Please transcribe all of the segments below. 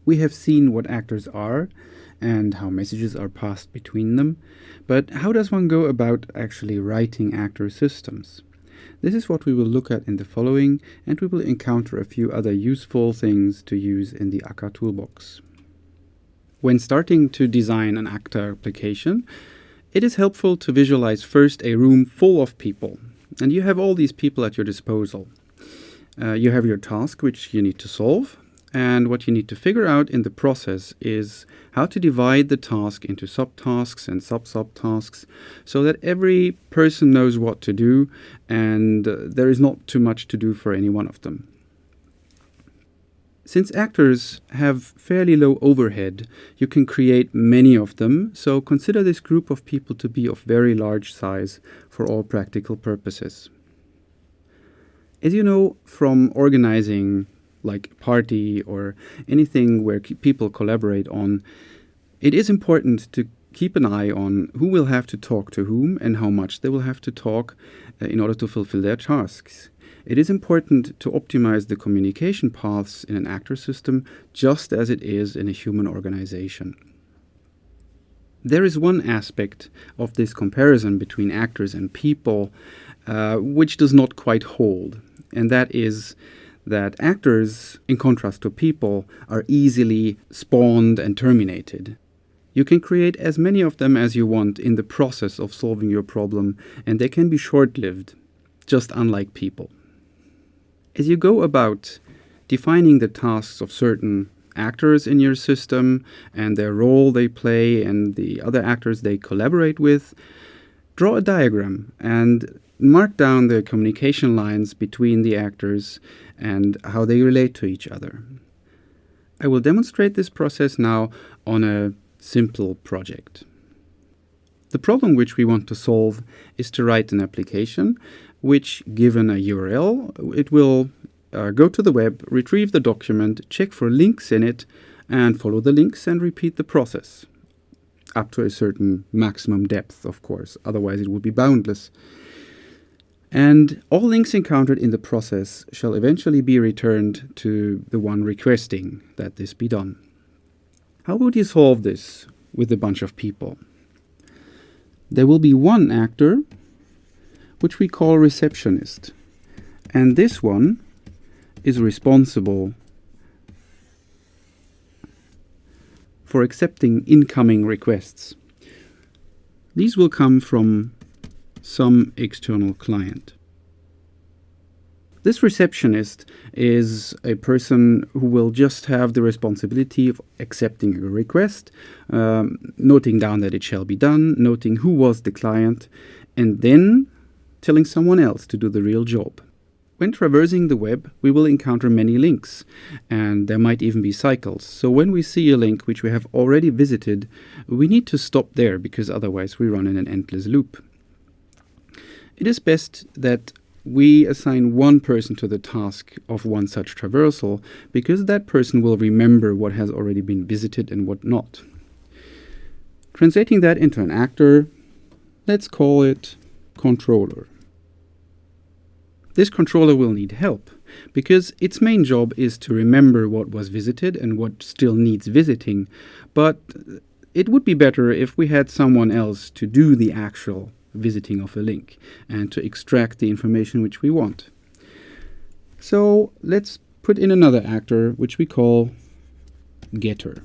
We have seen what actors are and how messages are passed between them, but how does one go about actually writing actor systems? This is what we will look at in the following, and we will encounter a few other useful things to use in the Akka toolbox. When starting to design an actor application, it is helpful to visualize first a room full of people, and you have all these people at your disposal. You have your task which you need to solve, and what you need to figure out in the process is how to divide the task into subtasks and sub-subtasks so that every person knows what to do and there is not too much to do for any one of them. Since actors have fairly low overhead, you can create many of them, so consider this group of people to be of very large size for all practical purposes. As you know from organizing like a party or anything where people collaborate on, it is important to keep an eye on who will have to talk to whom and how much they will have to talk in order to fulfill their tasks. It is important to optimize the communication paths in an actor system just as it is in a human organization. There is one aspect of this comparison between actors and people which does not quite hold, and that is that actors, in contrast to people, are easily spawned and terminated. You can create as many of them as you want in the process of solving your problem, and they can be short-lived, just unlike people. As you go about defining the tasks of certain actors in your system and their role they play and the other actors they collaborate with, draw a diagram and mark down the communication lines between the actors and how they relate to each other. I will demonstrate this process now on a simple project. The problem which we want to solve is to write an application which, given a URL, it will go to the web, retrieve the document, check for links in it, and follow the links and repeat the process. Up to a certain maximum depth, of course, otherwise it would be boundless. And all links encountered in the process shall eventually be returned to the one requesting that this be done. How would you solve this with a bunch of people? There will be one actor, which we call receptionist, and this one is responsible for accepting incoming requests. These will come from some external client. This receptionist is a person who will just have the responsibility of accepting a request, noting down that it shall be done, noting who was the client, and then telling someone else to do the real job. When traversing the web, we will encounter many links, and there might even be cycles. So when we see a link which we have already visited, we need to stop there because otherwise we run in an endless loop. It is best that we assign one person to the task of one such traversal because that person will remember what has already been visited and what not. Translating that into an actor, let's call it controller. This controller will need help because its main job is to remember what was visited and what still needs visiting, but it would be better if we had someone else to do the actual visiting of a link and to extract the information which we want. So let's put in another actor which we call getter.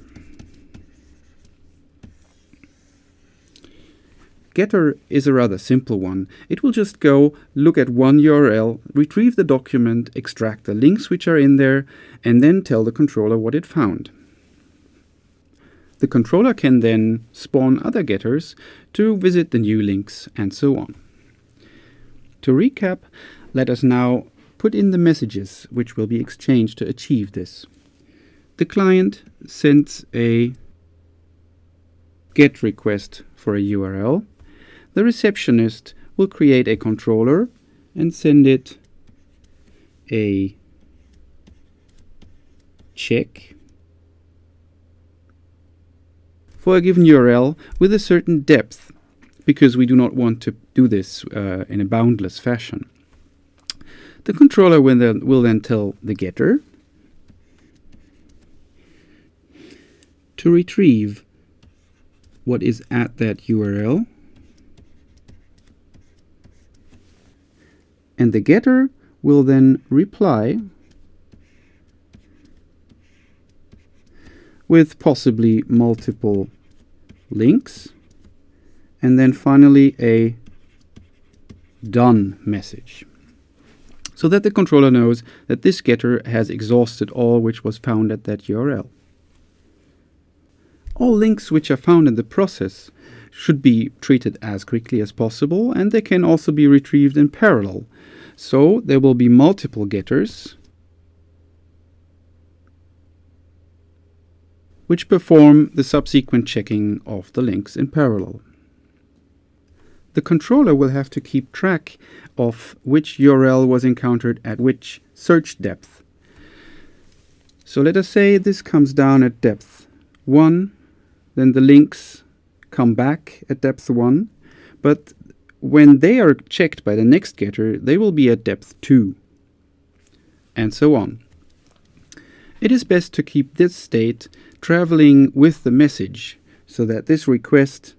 Getter is a rather simple one. It will just go look at one URL, retrieve the document, extract the links which are in there, and then tell the controller what it found. The controller can then spawn other getters to visit the new links and so on. To recap, let us now put in the messages which will be exchanged to achieve this. The client sends a GET request for a URL. The receptionist will create a controller and send it a check for a given URL with a certain depth, because we do not want to do this in a boundless fashion. The controller will then tell the getter, to retrieve what is at that URL, and the getter will then reply with possibly multiple links, and then finally a done message, so that the controller knows that this getter has exhausted all which was found at that URL. All links which are found in the process should be treated as quickly as possible, and they can also be retrieved in parallel. So there will be multiple getters which perform the subsequent checking of the links in parallel. The controller will have to keep track of which URL was encountered at which search depth. So let us say this comes down at depth 1, then the links come back at depth 1, but when they are checked by the next getter, they will be at depth 2, and so on. It is best to keep this state traveling with the message, so that this request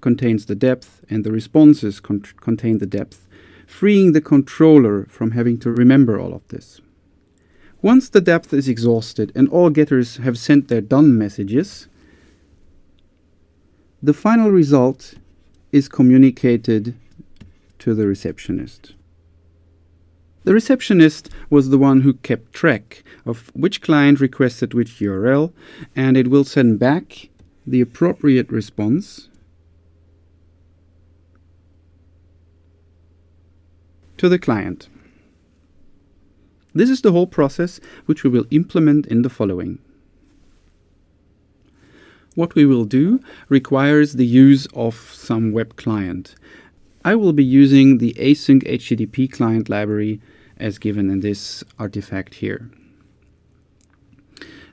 contains the depth and the responses contain the depth, freeing the controller from having to remember all of this. Once the depth is exhausted and all getters have sent their done messages, the final result is communicated to the receptionist. The receptionist was the one who kept track of which client requested which URL, and it will send back the appropriate response to the client. This is the whole process which we will implement in the following. What we will do requires the use of some web client. I will be using the async HTTP client library as given in this artifact here.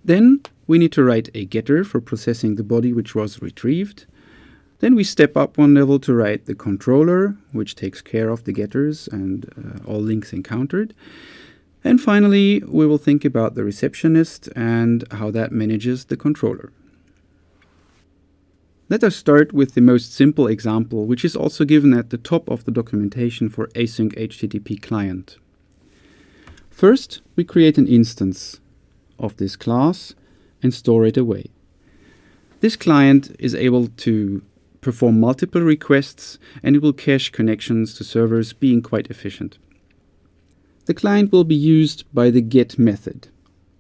Then we need to write a getter for processing the body which was retrieved. Then we step up one level to write the controller, which takes care of the getters and all links encountered. And finally, we will think about the receptionist and how that manages the controller. Let us start with the most simple example, which is also given at the top of the documentation for async HTTP client. First, we create an instance of this class and store it away. This client is able to perform multiple requests, and it will cache connections to servers, being quite efficient. The client will be used by the get method.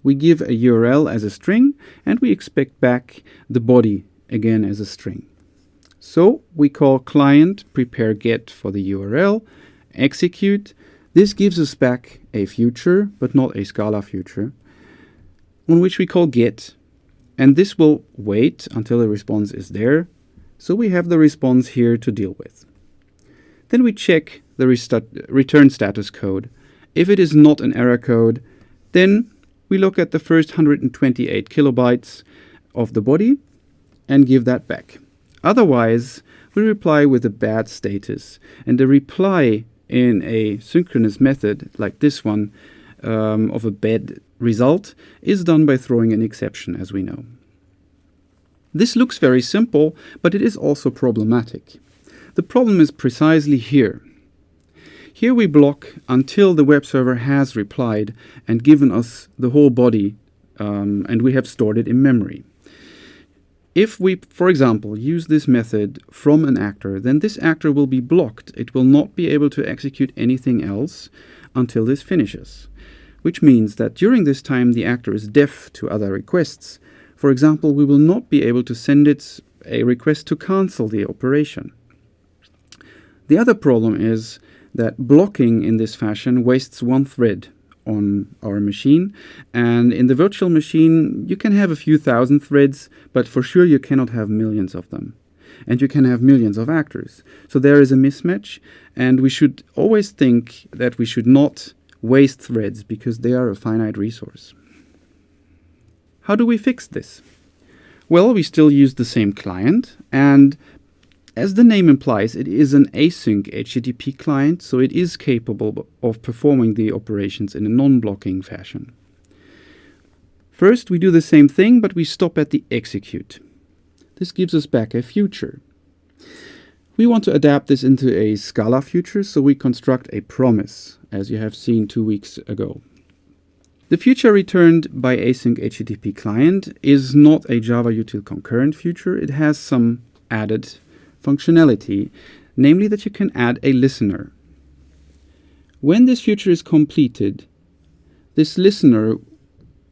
We give a URL as a string, and we expect back the body again as a string. So we call client prepare get for the URL, execute. This gives us back a future, but not a Scala future, on which we call get, and this will wait until the response is there. So we have the response here to deal with. Then we check the return status code. If it is not an error code, then we look at the first 128 kilobytes of the body and give that back. Otherwise, we reply with a bad status, and the reply in a synchronous method like this one of a bad result is done by throwing an exception, as we know. This looks very simple, but it is also problematic. The problem is precisely here. Here we block until the web server has replied and given us the whole body, and we have stored it in memory. If we, for example, use this method from an actor, then this actor will be blocked. It will not be able to execute anything else until this finishes, which means that during this time the actor is deaf to other requests. For example, we will not be able to send it a request to cancel the operation. The other problem is that blocking in this fashion wastes one thread on our machine, and in the virtual machine you can have a few thousand threads, but for sure you cannot have millions of them, and you can have millions of actors. So there is a mismatch, and we should always think that we should not waste threads because they are a finite resource. How do we fix this? Well, we still use the same client, and as the name implies, it is an async HTTP client, so it is capable of performing the operations in a non-blocking fashion. First, we do the same thing, but we stop at the execute. This gives us back a future. We want to adapt this into a Scala future, so we construct a promise, as you have seen 2 weeks ago. The future returned by async HTTP client is not a Java util concurrent future. It has some added functionality, namely that you can add a listener. When this future is completed, this listener,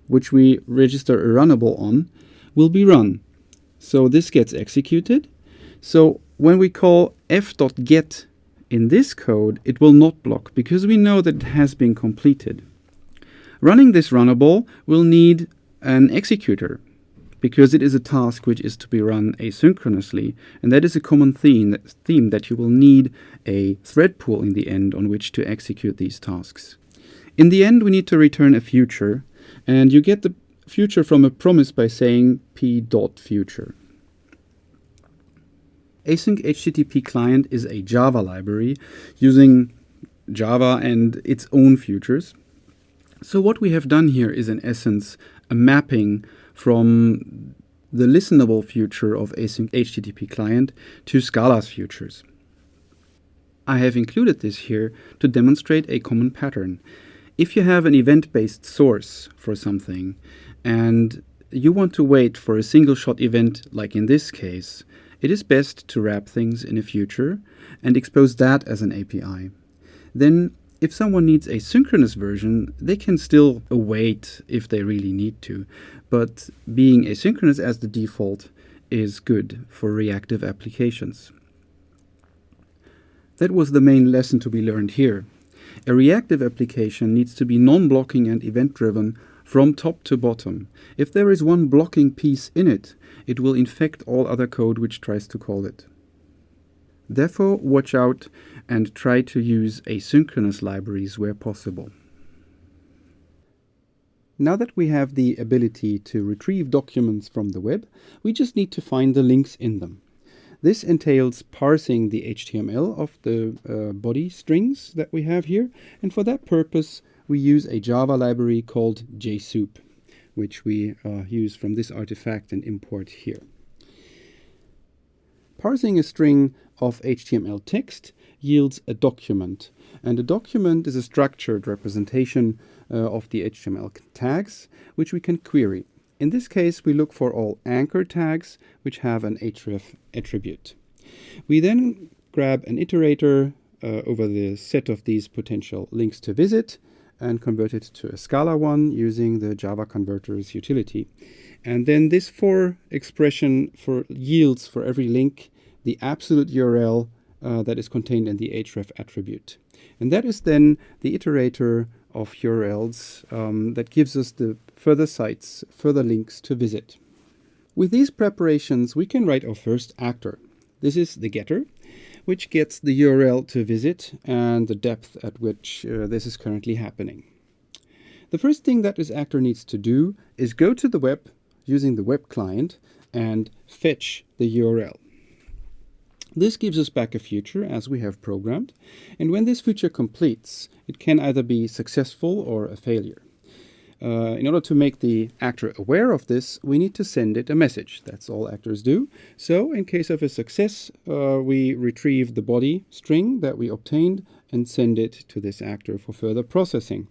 which we register a runnable on, will be run. So this gets executed. So when we call f.get in this code, it will not block because we know that it has been completed. Running this runnable will need an executor because it is a task which is to be run asynchronously, and that is a common theme that you will need a thread pool in the end on which to execute these tasks. In the end, we need to return a future, and you get the future from a promise by saying p.future. Async HTTP client is a Java library using Java and its own futures. So what we have done here is in essence a mapping from the listenable future of async HTTP client to Scala's futures. I have included this here to demonstrate a common pattern. If you have an event-based source for something and you want to wait for a single-shot event like in this case, it is best to wrap things in a future and expose that as an API. Then, if someone needs a synchronous version, they can still await if they really need to, but being asynchronous as the default is good for reactive applications. That was the main lesson to be learned here. A reactive application needs to be non-blocking and event-driven from top to bottom. If there is one blocking piece in it, it will infect all other code which tries to call it. Therefore, watch out and try to use asynchronous libraries where possible. Now that we have the ability to retrieve documents from the web, we just need to find the links in them. This entails parsing the HTML of the body strings that we have here, and for that purpose we use a Java library called JSoup, which we use from this artifact and import here. Parsing a string of HTML text yields a document, and a document is a structured representation of the HTML tags, which we can query. In this case, we look for all anchor tags which have an href attribute. We then grab an iterator over the set of these potential links to visit and convert it to a Scala one using the Java converters utility. And then this for expression yields for every link the absolute URL that is contained in the href attribute. And that is then the iterator of URLs that gives us the further sites, further links to visit. With these preparations, we can write our first actor. This is the getter, which gets the URL to visit and the depth at which this is currently happening. The first thing that this actor needs to do is go to the web using the web client and fetch the URL. This gives us back a future as we have programmed, and when this future completes, it can either be successful or a failure. In order to make the actor aware of this, we need to send it a message. That's all actors do. So in case of a success, we retrieve the body string that we obtained and send it to this actor for further processing.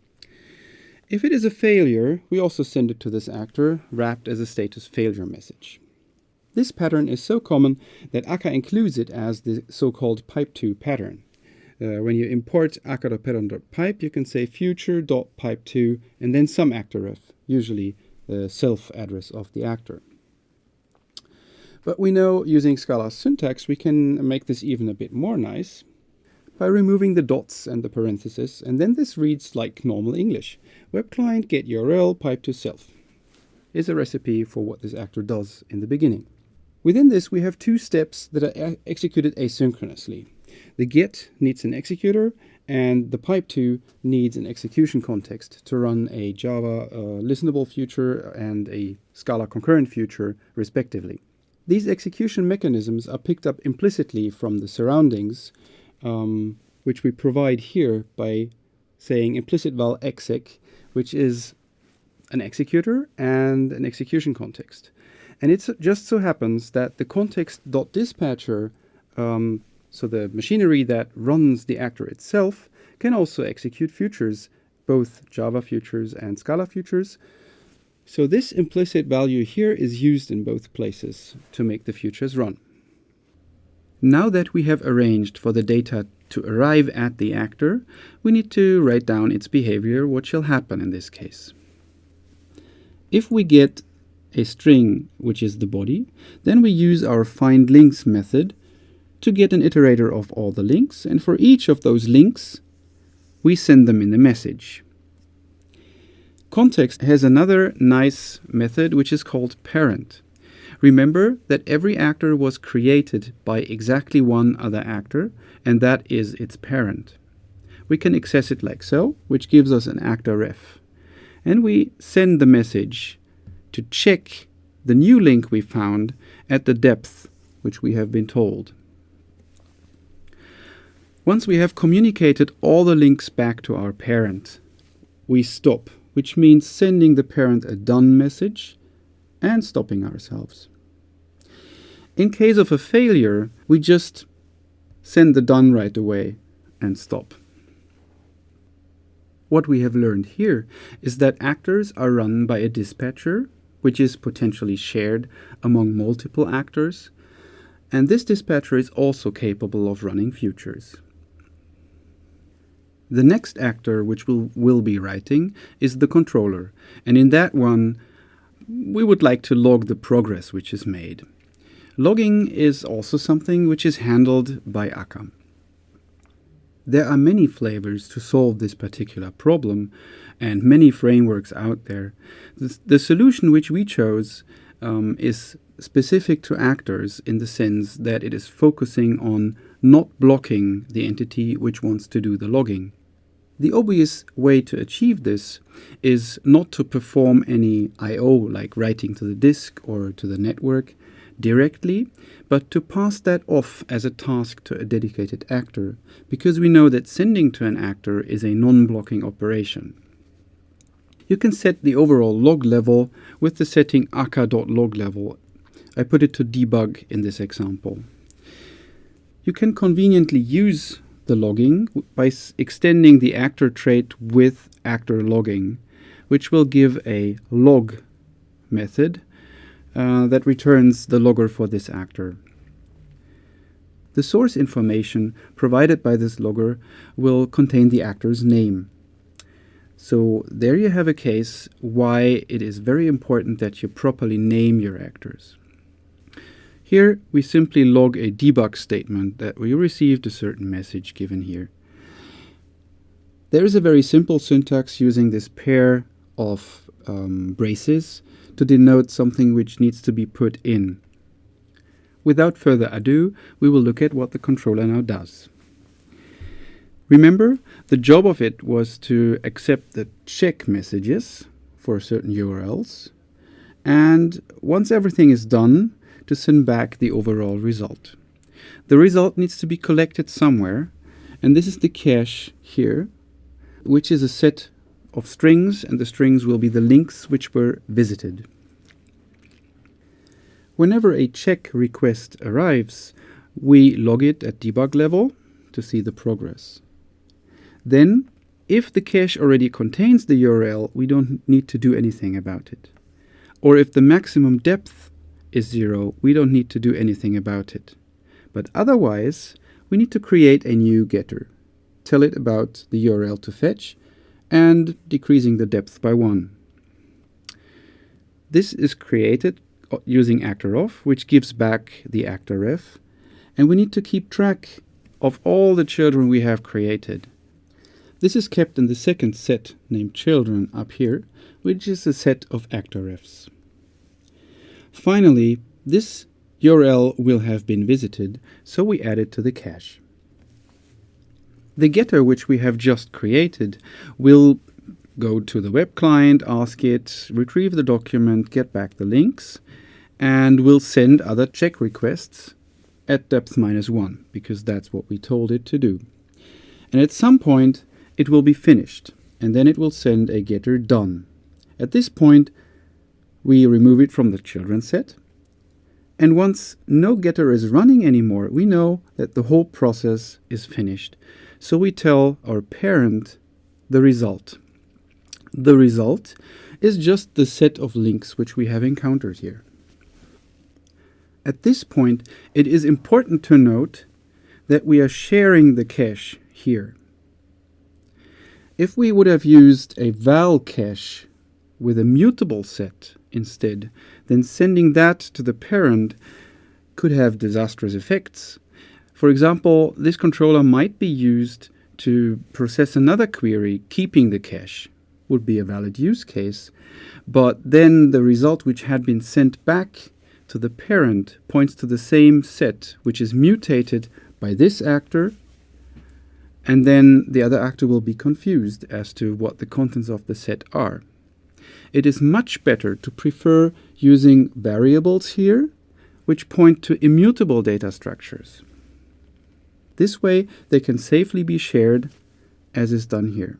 If it is a failure, we also send it to this actor wrapped as a status failure message. This pattern is so common that Akka includes it as the so-called pipe2 pattern. When you import akka.pattern.pipe, you can say future.pipe2 and then some actor ref, usually the self address of the actor. But we know using Scala syntax we can make this even a bit more nice by removing the dots and the parentheses, and then this reads like normal English. Web client get URL pipe to self is a recipe for what this actor does in the beginning. Within this we have two steps that are executed asynchronously. The get needs an executor, and the pipe2 needs an execution context to run a Java listenable future and a Scala concurrent future, respectively. These execution mechanisms are picked up implicitly from the surroundings, which we provide here by saying implicit val exec, which is an executor and an execution context. And it just so happens that the context.dispatcher, so the machinery that runs the actor itself, can also execute futures, both Java futures and Scala futures. So this implicit value here is used in both places to make the futures run. Now that we have arranged for the data to arrive at the actor, we need to write down its behavior, what shall happen in this case. If we get a string, which is the body, then we use our findLinks method to get an iterator of all the links, and for each of those links, we send them in the message. Context has another nice method which is called parent. Remember that every actor was created by exactly one other actor, and that is its parent. We can access it like so, which gives us an actor ref. And we send the message to check the new link we found at the depth which we have been told. Once we have communicated all the links back to our parent, we stop, which means sending the parent a done message and stopping ourselves. In case of a failure, we just send the done right away and stop. What we have learned here is that actors are run by a dispatcher, which is potentially shared among multiple actors, and this dispatcher is also capable of running futures. The next actor which we'll be writing is the controller, and in that one we would like to log the progress which is made. Logging is also something which is handled by Akka. There are many flavors to solve this particular problem and many frameworks out there. The solution which we chose is specific to actors in the sense that it is focusing on not blocking the entity which wants to do the logging. The obvious way to achieve this is not to perform any I/O, like writing to the disk or to the network directly, but to pass that off as a task to a dedicated actor, because we know that sending to an actor is a non-blocking operation. You can set the overall log level with the setting akka.logLevel. I put it to debug in this example. You can conveniently use the logging by extending the actor trait with actor logging, which will give a log method that returns the logger for this actor. The source information provided by this logger will contain the actor's name. So there you have a case why it is very important that you properly name your actors. Here we simply log a debug statement that we received a certain message given here. There is a very simple syntax using this pair of braces to denote something which needs to be put in. Without further ado, we will look at what the controller now does. Remember, the job of it was to accept the check messages for certain URLs, and once everything is done, to send back the overall result. The result needs to be collected somewhere, and this is the cache here, which is a set of strings, and the strings will be the links which were visited. Whenever a check request arrives, we log it at debug level to see the progress. Then, if the cache already contains the URL, we don't need to do anything about it. Or if the maximum depth is 0, we don't need to do anything about it. But otherwise, we need to create a new getter, tell it about the URL to fetch, and decreasing the depth by 1. This is created using actor_of, which gives back the actor ref, and we need to keep track of all the children we have created. This is kept in the second set named children up here, which is a set of actor refs. Finally, this URL will have been visited, so we add it to the cache. The getter which we have just created will go to the web client, ask it, retrieve the document, get back the links, and will send other check requests at depth -1, because that's what we told it to do. And at some point, it will be finished, and then it will send a getter done. At this point, we remove it from the children set. And once no getter is running anymore, we know that the whole process is finished. So we tell our parent the result. The result is just the set of links which we have encountered here. At this point, it is important to note that we are sharing the cache here. If we would have used a val cache with a mutable set instead, then sending that to the parent could have disastrous effects. For example, this controller might be used to process another query, keeping the cache. Would be a valid use case, but then the result which had been sent back to the parent points to the same set, which is mutated by this actor, and then the other actor will be confused as to what the contents of the set are. It is much better to prefer using variables here, which point to immutable data structures. This way, they can safely be shared, as is done here.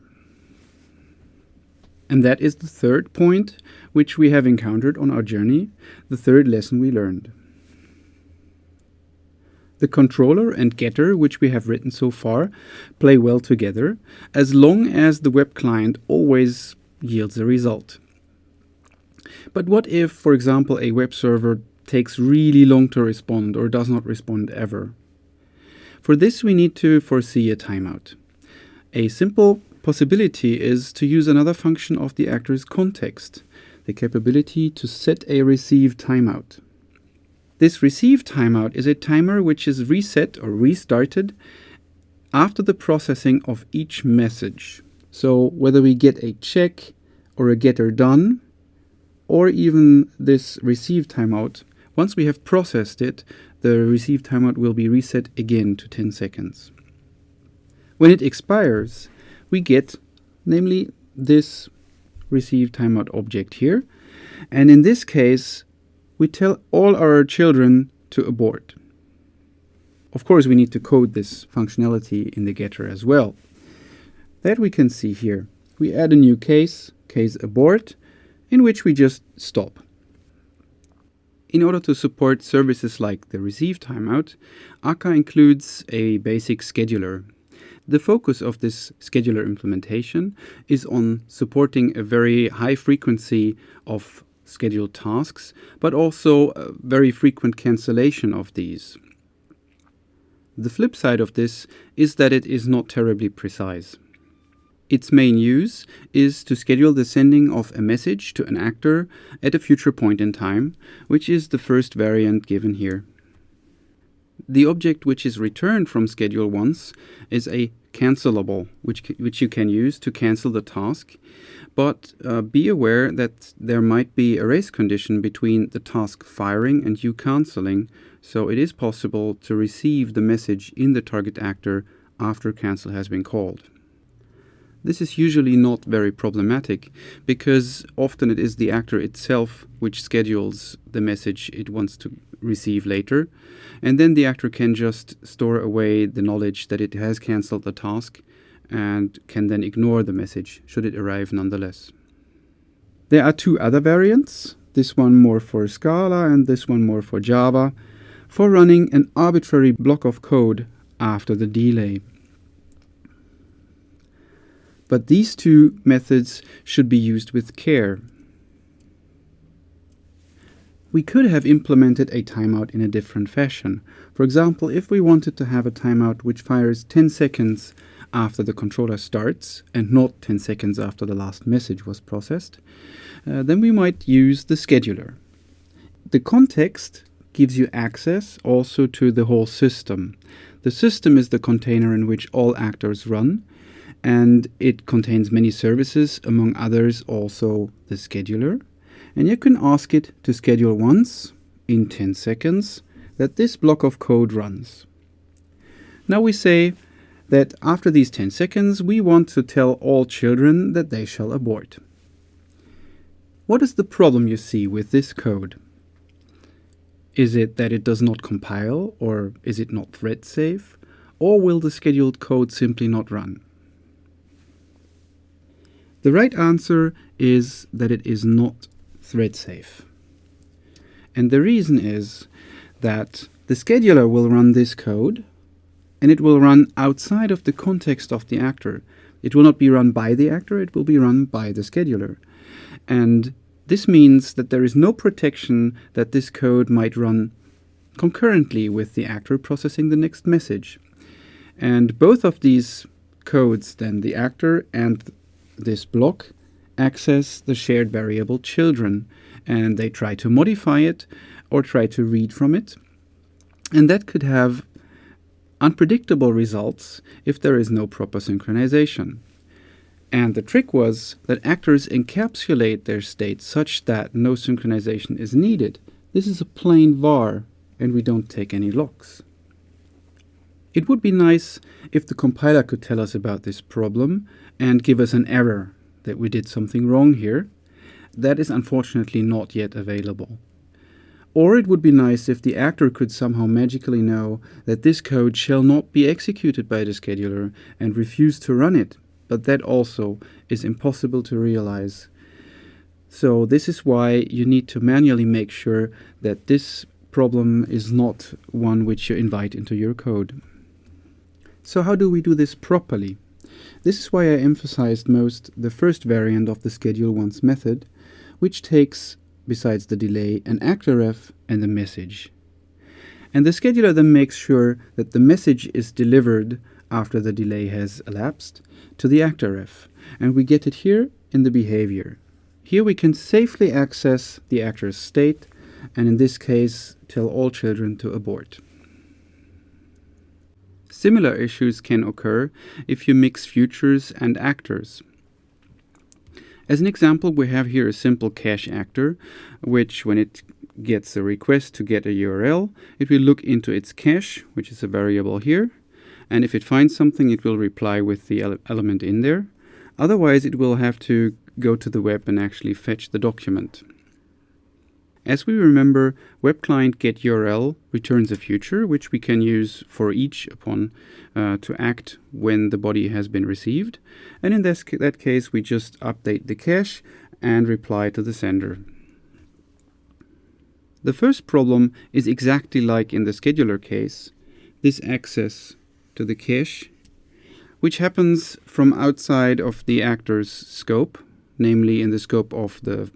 And that is the third point which we have encountered on our journey, the third lesson we learned. The controller and getter which we have written so far play well together, as long as the web client always yields a result. But what if, for example, a web server takes really long to respond or does not respond ever? For this, we need to foresee a timeout. A simple possibility is to use another function of the actor's context, the capability to set a receive timeout. This receive timeout is a timer which is reset or restarted after the processing of each message. So whether we get a check or a getter done, or even this receive timeout, once we have processed it, the receive timeout will be reset again to 10 seconds. When it expires, we get, namely, this receive timeout object here. And in this case, we tell all our children to abort. Of course, we need to code this functionality in the getter as well. That we can see here. We add a new case abort, in which we just stop. In order to support services like the receive timeout, Akka includes a basic scheduler. The focus of this scheduler implementation is on supporting a very high frequency of scheduled tasks, but also a very frequent cancellation of these. The flip side of this is that it is not terribly precise. Its main use is to schedule the sending of a message to an actor at a future point in time, which is the first variant given here. The object which is returned from schedule once is a cancelable, which you can use to cancel the task, but be aware that there might be a race condition between the task firing and you canceling, so it is possible to receive the message in the target actor after cancel has been called. This is usually not very problematic, because often it is the actor itself which schedules the message it wants to receive later, and then the actor can just store away the knowledge that it has cancelled the task and can then ignore the message should it arrive nonetheless. There are two other variants, this one more for Scala and this one more for Java, for running an arbitrary block of code after the delay. But these two methods should be used with care. We could have implemented a timeout in a different fashion. For example, if we wanted to have a timeout which fires 10 seconds after the controller starts and not 10 seconds after the last message was processed, then we might use the scheduler. The context gives you access also to the whole system. The system is the container in which all actors run, and it contains many services, among others also the scheduler. And you can ask it to schedule once in 10 seconds that this block of code runs. Now we say that after these 10 seconds we want to tell all children that they shall abort. What is the problem you see with this code? Is it that it does not compile, or is it not thread safe, or will the scheduled code simply not run? The right answer is that it is not thread safe. And the reason is that the scheduler will run this code, and it will run outside of the context of the actor. It will not be run by the actor, it will be run by the scheduler. And this means that there is no protection that this code might run concurrently with the actor processing the next message. And both of these codes, then the actor and this block, access the shared variable children, and they try to modify it or try to read from it. And that could have unpredictable results if there is no proper synchronization. And the trick was that actors encapsulate their state such that no synchronization is needed. This is a plain var, and we don't take any locks. It would be nice if the compiler could tell us about this problem and give us an error that we did something wrong here. That is unfortunately not yet available. Or it would be nice if the actor could somehow magically know that this code shall not be executed by the scheduler and refuse to run it. But that also is impossible to realize. So this is why you need to manually make sure that this problem is not one which you invite into your code. So how do we do this properly? This is why I emphasized most the first variant of the schedule once method, which takes, besides the delay, an actor ref and a message. And the scheduler then makes sure that the message is delivered after the delay has elapsed to the actor ref. And we get it here in the behavior. Here we can safely access the actor's state, and in this case tell all children to abort. Similar issues can occur if you mix futures and actors. As an example, we have here a simple cache actor, which when it gets a request to get a URL, it will look into its cache, which is a variable here, and if it finds something, it will reply with the element in there. Otherwise, it will have to go to the web and actually fetch the document. As we remember, web client getURL returns a future, which we can use for each upon to act when the body has been received. And in that case, we just update the cache and reply to the sender. The first problem is exactly like in the scheduler case, this access to the cache, which happens from outside of the actor's scope, namely in the scope of the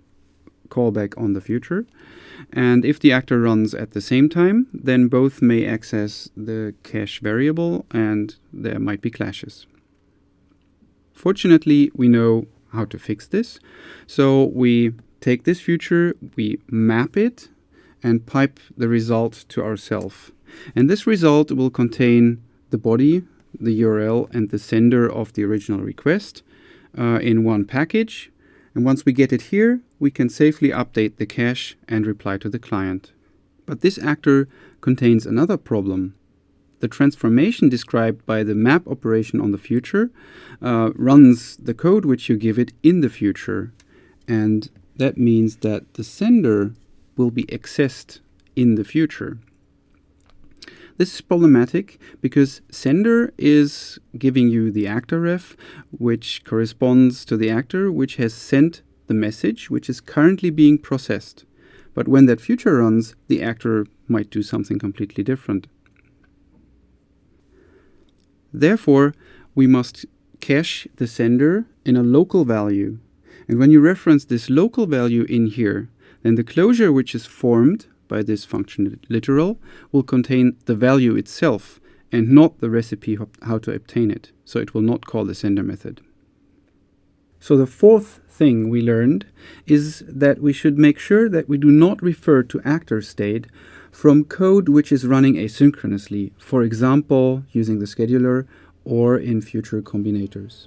callback on the future. And if the actor runs at the same time, then both may access the cache variable and there might be clashes. Fortunately, we know how to fix this. So we take this future, we map it and pipe the result to ourselves. And this result will contain the body, the URL and the sender of the original request in one package. And once we get it here, we can safely update the cache and reply to the client. But this actor contains another problem. The transformation described by the map operation on the future runs the code which you give it in the future. And that means that the sender will be accessed in the future. This is problematic because sender is giving you the actor ref, which corresponds to the actor which has sent the message, which is currently being processed. But when that future runs, the actor might do something completely different. Therefore, we must cache the sender in a local value. And when you reference this local value in here, then the closure which is formed by this function literal will contain the value itself and not the recipe how to obtain it. So it will not call the sender method. So the fourth thing we learned is that we should make sure that we do not refer to actor state from code which is running asynchronously, for example, using the scheduler or in future combinators.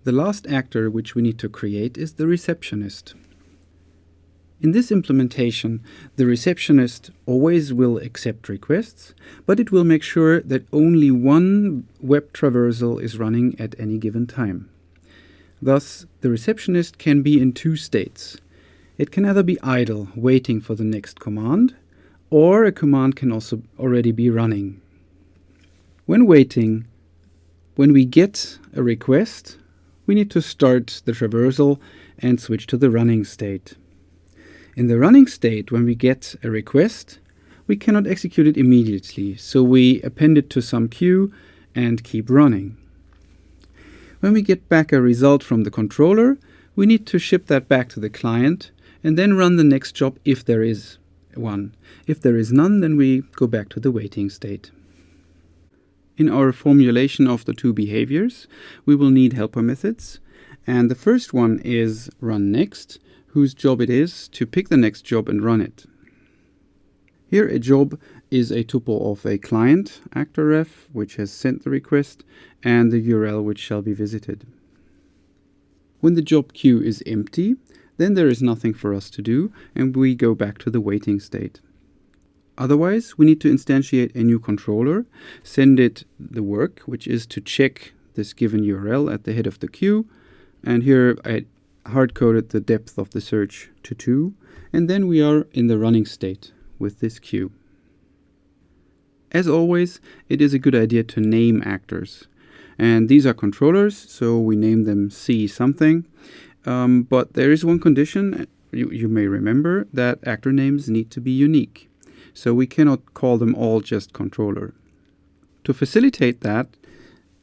The last actor which we need to create is the receptionist. In this implementation, the receptionist always will accept requests, but it will make sure that only one web traversal is running at any given time. Thus, the receptionist can be in two states. It can either be idle, waiting for the next command, or a command can also already be running. When waiting, When we get a request, we need to start the traversal and switch to the running state. In the running state, when we get a request, we cannot execute it immediately, so we append it to some queue and keep running. When we get back a result from the controller, we need to ship that back to the client and then run the next job if there is one. If there is none, then we go back to the waiting state. In our formulation of the two behaviors, we will need helper methods, and the first one is run next, whose job it is to pick the next job and run it. Here a job is a tuple of a client, actor ref, which has sent the request, and the URL which shall be visited. When the job queue is empty, then there is nothing for us to do, and we go back to the waiting state. Otherwise, we need to instantiate a new controller, send it the work, which is to check this given URL at the head of the queue, and here I hard-coded the depth of the search to 2, and then we are in the running state with this queue. As always, it is a good idea to name actors. And these are controllers, so we name them C something. But there is one condition, you may remember, that actor names need to be unique. So we cannot call them all just controller. To facilitate that,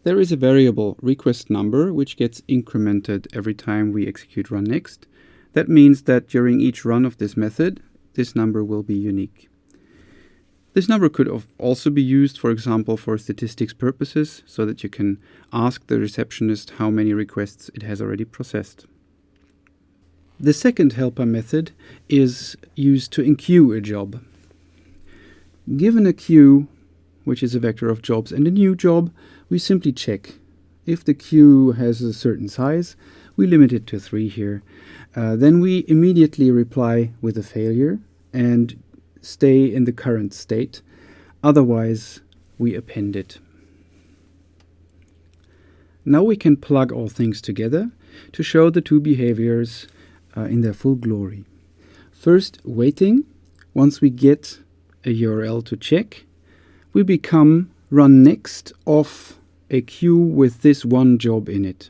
there is a variable request number which gets incremented every time we execute run next. That means that during each run of this method, this number will be unique. This number could also be used, for example, for statistics purposes, so that you can ask the receptionist how many requests it has already processed. The second helper method is used to enqueue a job. Given a queue, which is a vector of jobs, and a new job, we simply check. If the queue has a certain size, we limit it to 3 here. Then we immediately reply with a failure and stay in the current state. Otherwise, we append it. Now we can plug all things together to show the two behaviors in their full glory. First, waiting. Once we get a URL to check, we become run next of a queue with this one job in it.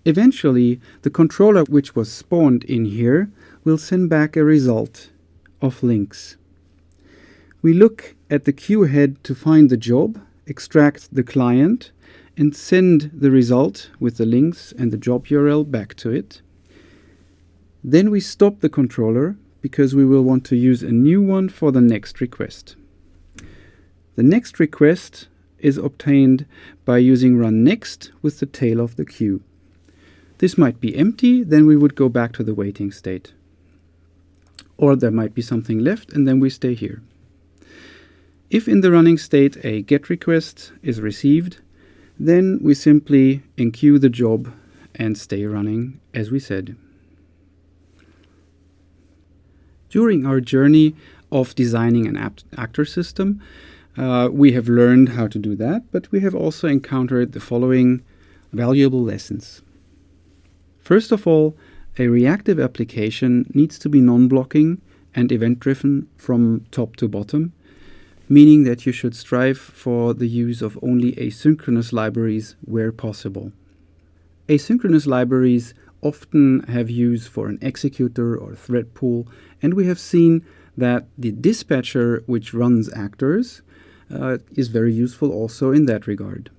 Eventually, the controller which was spawned in here will send back a result of links. We look at the queue head to find the job, extract the client, and send the result with the links and the job URL back to it. Then we stop the controller because we will want to use a new one for the next request. The next request is obtained by using run next with the tail of the queue. This might be empty, then we would go back to the waiting state. Or there might be something left, and then we stay here. If in the running state a GET request is received, then we simply enqueue the job and stay running as we said. During our journey of designing an actor system, we have learned how to do that, but we have also encountered the following valuable lessons. First of all, a reactive application needs to be non-blocking and event-driven from top to bottom, meaning that you should strive for the use of only asynchronous libraries where possible. Asynchronous libraries often have use for an executor or thread pool, and we have seen that the dispatcher which runs actors is very useful also in that regard.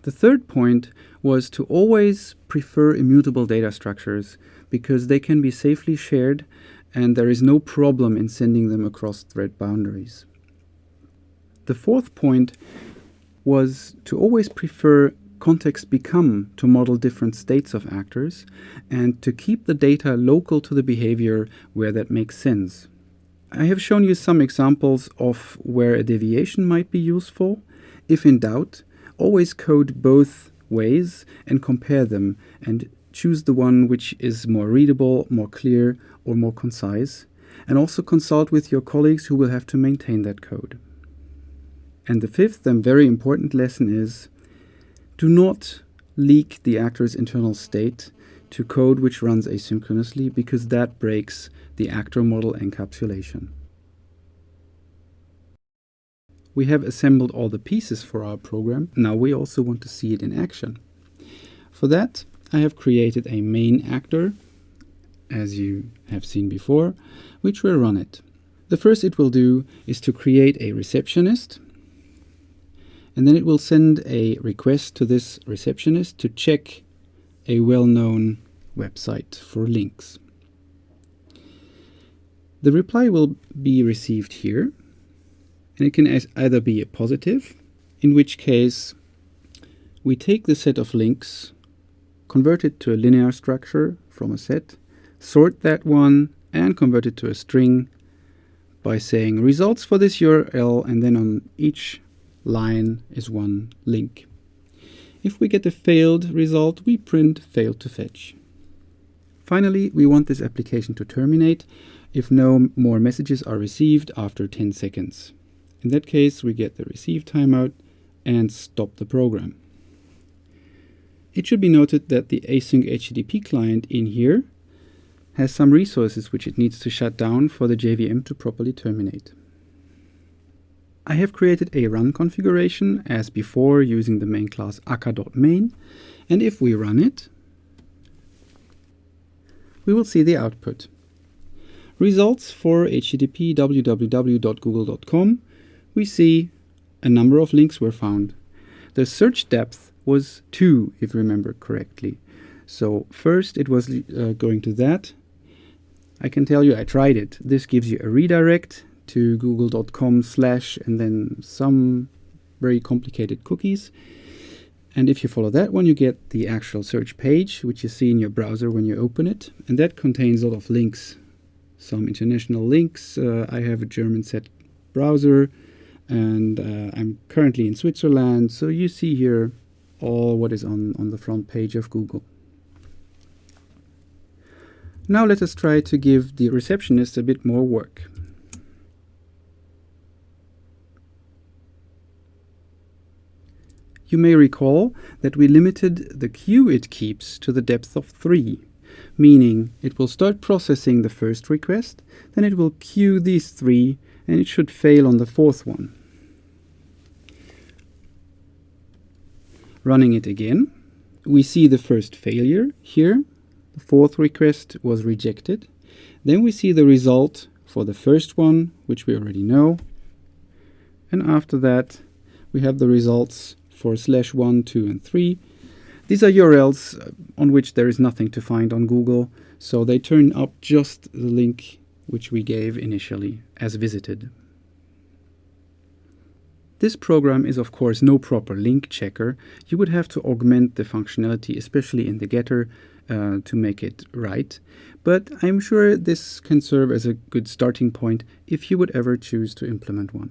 The third point was to always prefer immutable data structures because they can be safely shared and there is no problem in sending them across thread boundaries. The fourth point was to always prefer context become to model different states of actors and to keep the data local to the behavior where that makes sense. I have shown you some examples of where a deviation might be useful. If in doubt, always code both ways and compare them and choose the one which is more readable, more clear, or more concise, and also consult with your colleagues who will have to maintain that code. And the fifth and very important lesson is, do not leak the actor's internal state to code which runs asynchronously, because that breaks the actor model encapsulation. We have assembled all the pieces for our program. Now we also want to see it in action. For that, I have created a main actor, as you have seen before, which will run it. The first it will do is to create a receptionist, and then it will send a request to this receptionist to check a well-known website for links. The reply will be received here, and it can either be a positive, in which case we take the set of links, convert it to a linear structure from a set, sort that one, and convert it to a string by saying results for this URL, and then on each line is one link. If we get a failed result, we print failed to fetch. Finally, we want this application to terminate if no more messages are received after 10 seconds. In that case, we get the receive timeout and stop the program. It should be noted that the async HTTP client in here has some resources which it needs to shut down for the JVM to properly terminate. I have created a run configuration as before using the main class akka.main, and if we run it, we will see the output. Results for http www.google.com. We see a number of links were found. The search depth was 2, if you remember correctly. So first it was going to that. I can tell you I tried it. This gives you a redirect to google.com/ and then some very complicated cookies. And if you follow that one, you get the actual search page, which you see in your browser when you open it. And that contains a lot of links, some international links. I have a German set browser, and I'm currently in Switzerland. So you see here all what is on the front page of Google. Now let us try to give the receptionist a bit more work. You may recall that we limited the queue it keeps to the depth of 3, meaning it will start processing the first request, then it will queue these 3, and it should fail on the 4th one. Running it again, we see the first failure here. The 4th request was rejected. Then we see the result for the first one, which we already know. And after that, we have the results for /1, 2, and 3. These are URLs on which there is nothing to find on Google, so they turn up just the link which we gave initially as visited. This program is of course no proper link checker. You would have to augment the functionality, especially in the getter, to make it right. But I'm sure this can serve as a good starting point if you would ever choose to implement one.